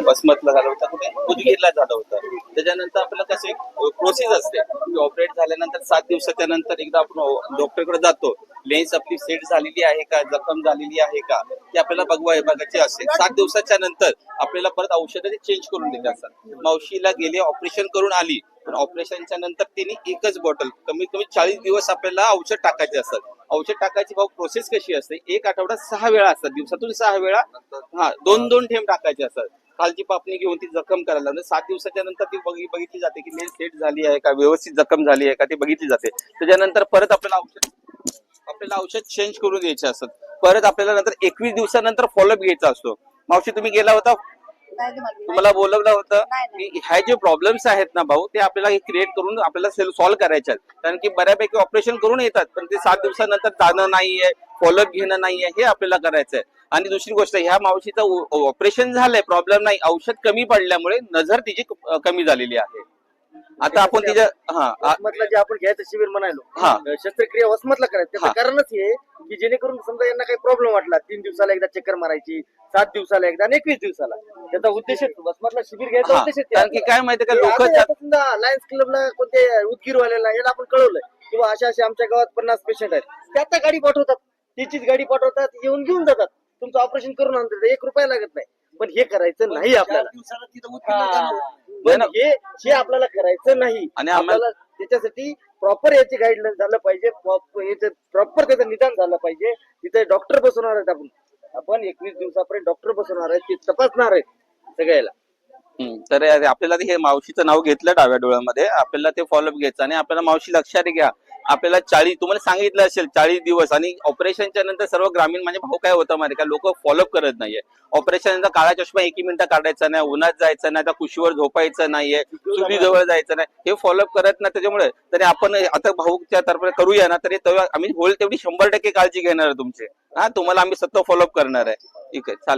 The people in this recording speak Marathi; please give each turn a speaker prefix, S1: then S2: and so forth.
S1: वसमतला झालं होतं, कुठे उदगीरला झालं होतं. त्याच्यानंतर आपल्याला कसे प्रोसेस असते की ऑपरेट झाल्यानंतर 7 दिवसाच्या नंतर एकदा आपण डॉक्टरकडे जातो. लेन्स आपली सेट झालेली आहे का, जखम झालेली आहे का, ती आपल्याला बघायची असते. 7 दिवसाच्या नंतर आपल्याला परत औषधं चेंज करून देत असतात. मावशीला गेले, ऑपरेशन करून आली, पण ऑपरेशनच्या नंतर तिने एकच बॉटल कमीत कमी 40 दिवस आपल्याला औषध टाकायचे असतात. औषध टाकायची भाऊ प्रोसेस कशी असते, एक आठवडा 6 वेळा असतात, दिवसातून 6 वेळा 2-2 थेंब टाकायचे असतात. खालची पापणी घेऊन ती जखम करायला 7 दिवसाच्या नंतर ती बघितली जाते की लेन्स सेट झाली आहे का, व्यवस्थित जखम झाली आहे का, ती बघितली जाते. त्याच्यानंतर परत आपल्याला औषध चेंज करून द्यायचे असतात. परत आपल्याला नंतर 21 दिवसानंतर फॉलोअप घ्यायचा असतो. मावशी तुम्ही गेला होता, तुम्हाला बोलवलं होतं की ह्या जे प्रॉब्लेम्स आहेत ना भाऊ, ते आपल्याला क्रिएट करून आपल्याला सॉल्व्ह करायचे आहेत. कारण की बऱ्यापैकी ऑपरेशन करून येतात, पण ते 7 दिवसानंतर जाणं नाहीये, फॉलोअप घेणं नाहीये, हे आपल्याला करायचं आहे. आणि दुसरी गोष्ट, ह्या मावशीचं ऑपरेशन झालंय, प्रॉब्लेम नाही, औषध कमी पडल्यामुळे नजर तिची कमी झालेली आहे. आता आपण तिच्या
S2: वसमतला जे आपण घ्यायचं शिबिर म्हणायलो, शस्त्रक्रिया वसमतला करायचं, त्याचं कारणच हे की जेणेकरून समजा यांना काही प्रॉब्लेम वाटला, 3 दिवसाला एकदा चक्कर मारायची, 7 दिवसाला एकदा आणि 21 दिवसाला, त्याचा उद्देश वसमतला शिबिर घ्यायचा उद्देश.
S1: कारण की काय माहितीये का, लोक
S2: लायन्स क्लबला कोणते उदगीरवाल्याला याला आपण कळवलंय किंवा अशा आमच्या गावात 50 पेशंट आहेत, त्या गाडी पाठवतात, तिचीच गाडी पाठवतात, येऊन घेऊन जातात, तुमचं ऑपरेशन करून आणतात, 1 रुपया लागत नाही. पण हे करायचं नाही आपल्याला, हे आपल्याला करायचं नाही. आणि आम्हाला त्याच्यासाठी प्रॉपर याची गाईडलाईन झालं पाहिजे, प्रॉपर त्याचं निदान झालं पाहिजे. तिथे डॉक्टर बसवणार आहेत, आपण 21 दिवसापर्यंत डॉक्टर बसवणार आहेत, ते तपासणार आहेत सगळ्याला.
S1: तर आपल्याला हे मावशीचं नाव घेतलं डाव्या डोळ्यामध्ये, आपल्याला ते फॉलोअप घ्यायचं. आणि आपल्याला मावशी लक्षात घ्या, आपल्याला 40, तुम्हाला सांगितलं असेल 40 दिवस. आणि ऑपरेशनच्या नंतर सर्व ग्रामीण म्हणजे भाऊ काय होतं माहिती का, लोक फॉलोअप करत नाहीये. ऑपरेशन नंतर काळा चष्मा 1 मिनिटं काढायचा नाही, उन्हात जायचं नाही, त्या कुशीवर झोपायचं नाहीये, चुलीजवळ जायचं नाही, हे फॉलोअप करत नाही. त्याच्यामुळे तरी आपण आता भाऊच्या तर्फे करूया ना, तरी आम्ही होईल तेवढी 100% काळजी घेणार आहे तुमचे. तुम्हाला आम्ही सतत फॉलोअप करणार आहे. ठीक आहे, चालेल.